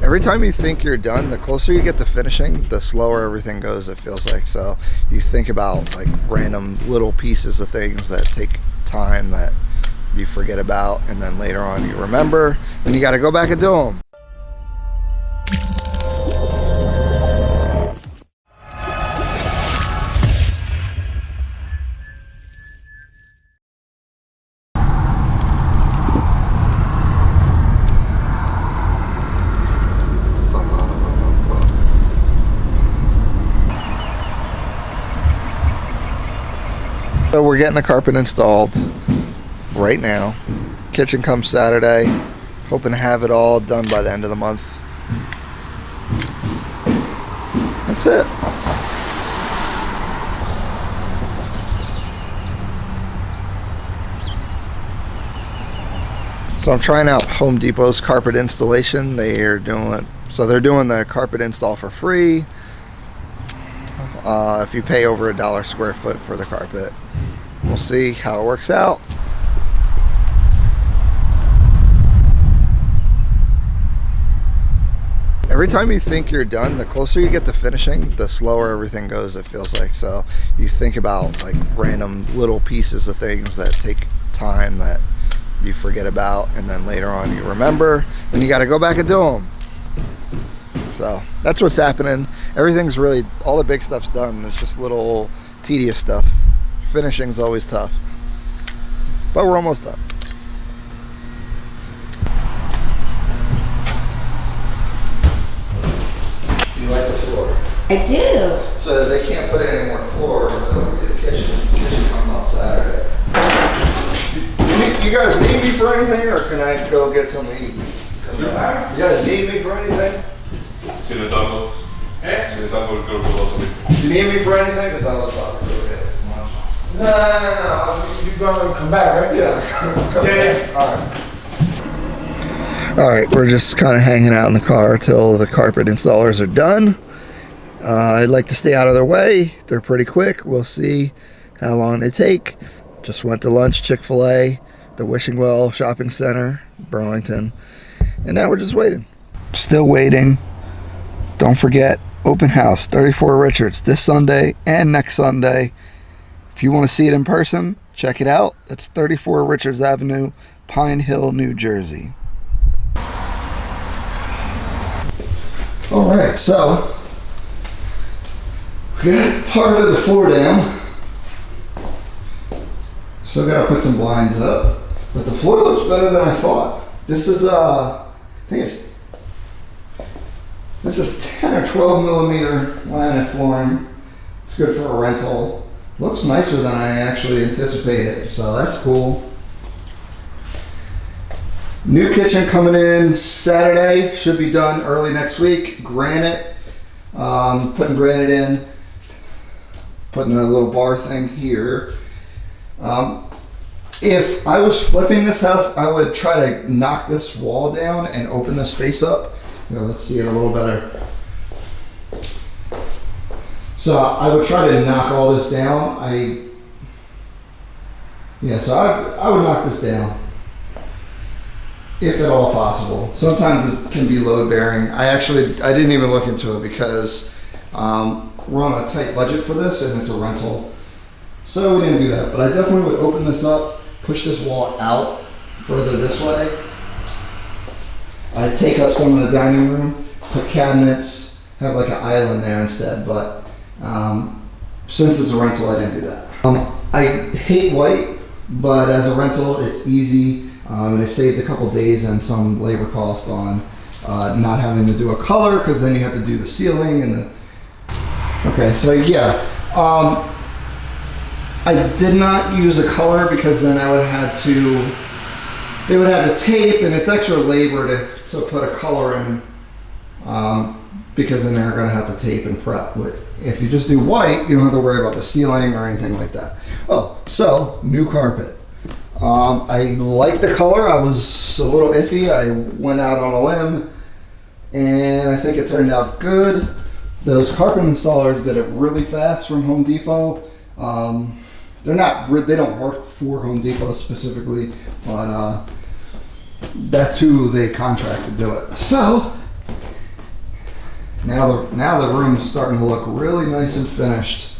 Every time you think you're done, the closer you get to finishing, the slower everything goes, it feels like. So you think about like random little pieces of things that take time that you forget about, and then later on you remember, and you got to go back and do them. So we're getting the carpet installed right now. Kitchen comes Saturday. Hoping to have it all done by the end of the month. That's it. So I'm trying out Home Depot's carpet installation. They're doing the carpet install for free if you pay over $1 square foot for the carpet. We'll see how it works out. Every time you think you're done, the closer you get to finishing, the slower everything goes, it feels like. So you think about like random little pieces of things that take time that you forget about, and then later on you remember, and you got to go back and do them. So that's what's happening. Everything's really, all the big stuff's done. It's just little tedious stuff. Finishing's always tough, but we're almost done. Do you like the floor? I do. So they can't put any more floor until we do the kitchen. The kitchen comes on Saturday. You guys need me for anything, or can I go get something to eat? You guys need me for anything? Si le toco. Si le toco el club de Do you need me for anything? Because I was about to go get lunch. No. You're going to come back, right? Yeah. All right, we're just kind of hanging out in the car till the carpet installers are done. I'd like to stay out of their way. They're pretty quick. We'll see how long they take. Just went to lunch, Chick-fil-A, the Wishing Well Shopping Center, Burlington. And now we're just waiting. Still waiting. Don't forget, open house, 34 Richards, this Sunday and next Sunday. If you want to see it in person, check it out. It's 34 Richards Avenue, Pine Hill, New Jersey. All right, so we got part of the floor down. Still got to put some blinds up, but the floor looks better than I thought. This is this is 10 or 12 millimeter laminate flooring. It's good for a rental. Looks nicer than I actually anticipated, so that's cool. New kitchen coming in Saturday, should be done early next week. Granite, putting granite in, putting a little bar thing here. If I was flipping this house, I would try to knock this wall down and open the space up. Let's see it a little better. So I would try to knock all this down. So I would knock this down, if at all possible. Sometimes it can be load bearing. I didn't even look into it because we're on a tight budget for this and it's a rental. So we didn't do that, but I definitely would open this up, push this wall out further this way. I'd take up some of the dining room, put cabinets, have like an island there instead, but since it's a rental, I didn't do that. I hate white, but as a rental, it's easy, and it saved a couple days and some labor cost on not having to do a color, because then you have to do the ceiling and the... Okay, so yeah. I did not use a color because then I would have they would have to tape, and it's extra labor to put a color in, because then they're going to have to tape and prep. But if you just do white, you don't have to worry about the ceiling or anything like that. Oh, so new carpet. I like the color. I was a little iffy. I went out on a limb, and I think it turned out good. Those carpet installers did it really fast from Home Depot. They don't work for Home Depot specifically, but that's who they contract to do it. So Now the room's starting to look really nice and finished.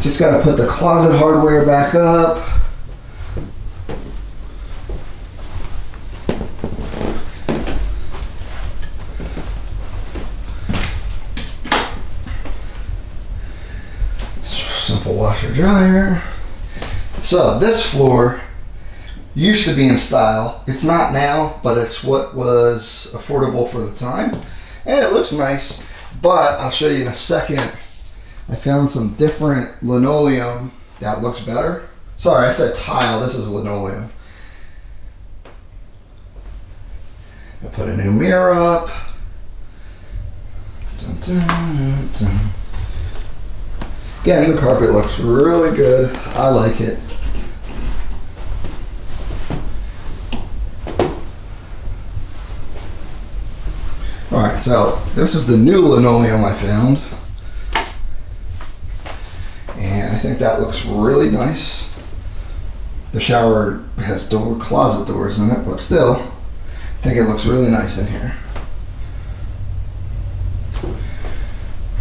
Just got to put the closet hardware back up. Simple washer dryer. So this floor used to be in style. It's not now, but it's what was affordable for the time. And it looks nice, but I'll show you in a second. I found some different linoleum that looks better. Sorry, I said tile, this is linoleum. I put a new mirror up. Dun, dun, dun, dun. Again, the carpet looks really good. I like it. Alright, so this is the new linoleum I found. And I think that looks really nice. The shower has closet doors in it, but still, I think it looks really nice in here.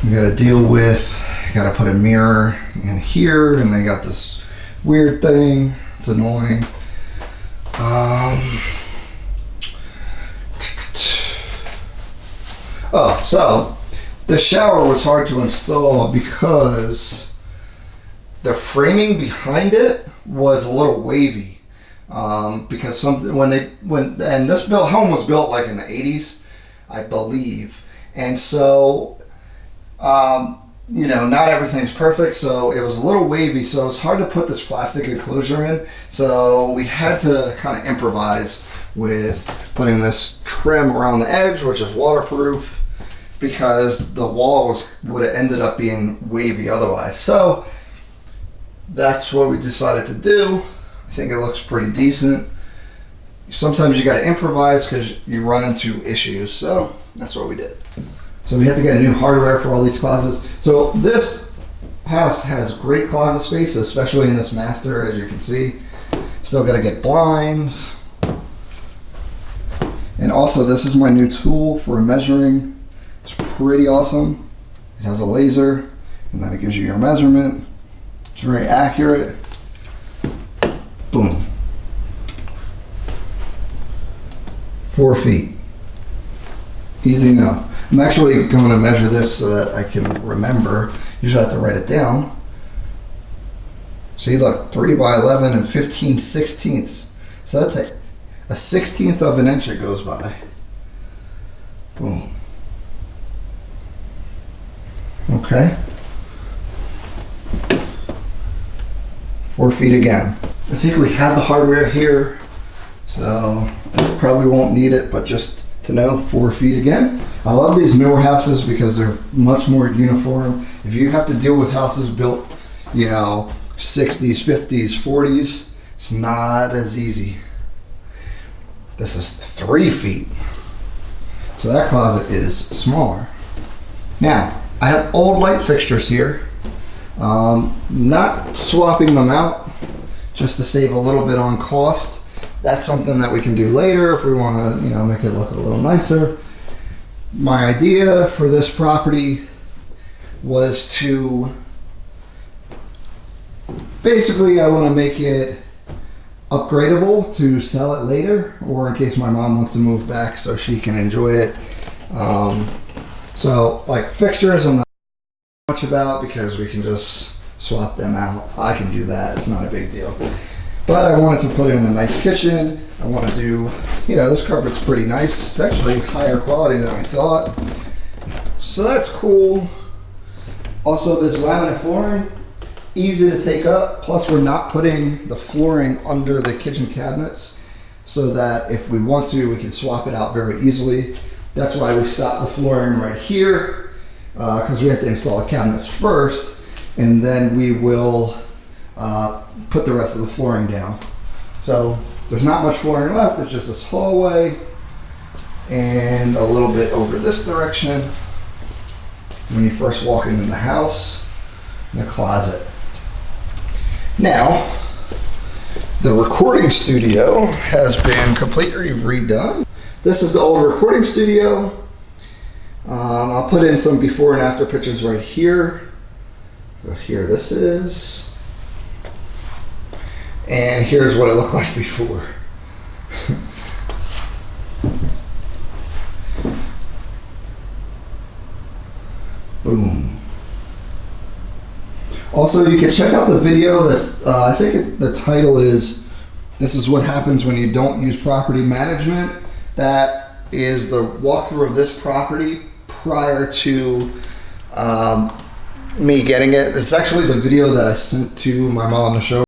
You gotta deal with, you gotta put a mirror in here, and they got this weird thing. It's annoying. Oh, so the shower was hard to install because the framing behind it was a little wavy. Because and this home was built like in the 80s, I believe, and so you know, not everything's perfect, so it was a little wavy, so it's hard to put this plastic enclosure in. So we had to kind of improvise with putting this trim around the edge, which is waterproof, because the wall would have ended up being wavy otherwise. So that's what we decided to do. I think it looks pretty decent. Sometimes you got to improvise because you run into issues, so that's what we did. So we had to get new hardware for all these closets. So this house has great closet space, especially in this master, as you can see. Still got to get blinds. And also, this is my new tool for measuring. It's pretty awesome. It has a laser, and then it gives you your measurement. It's very accurate. Boom. 4 feet. Easy enough. I'm actually going to measure this so that I can remember. Usually I have to write it down. See, look, 3 by 11 and 15/16. So that's a 1/16 of an inch it goes by. Boom. Okay. 4 feet again. I think we have the hardware here, so I probably won't need it, but just to know, 4 feet again. I love these newer houses because they're much more uniform. If you have to deal with houses built, you know, 60s, 50s, 40s, it's not as easy. This is 3 feet. So that closet is smaller. Now, I have old light fixtures here. Not swapping them out, just to save a little bit on cost. That's something that we can do later if we want to, you know, make it look a little nicer. My idea for this property was to, basically I want to make it upgradable to sell it later, or in case my mom wants to move back so she can enjoy it. So like fixtures I'm not much about because we can just swap them out. I can do that, it's not a big deal. But I wanted to put in a nice kitchen. I want to do, you know, this carpet's pretty nice. It's actually higher quality than I thought. So that's cool. Also, this laminate flooring, easy to take up. Plus, we're not putting the flooring under the kitchen cabinets, so that if we want to, we can swap it out very easily. That's why we stopped the flooring right here, because we have to install the cabinets first, and then we will put the rest of the flooring down. So there's not much flooring left. It's just this hallway and a little bit over this direction when you first walk into the house, the closet. Now, the recording studio has been completely redone. This is the old recording studio. I'll put in some before and after pictures right here. Here this is. And here's what it looked like before. Boom. Also, you can check out the video that's, I think the title is, "This is what happens when you don't use property management." That is the walkthrough of this property prior to me getting it. It's actually the video that I sent to my mom to show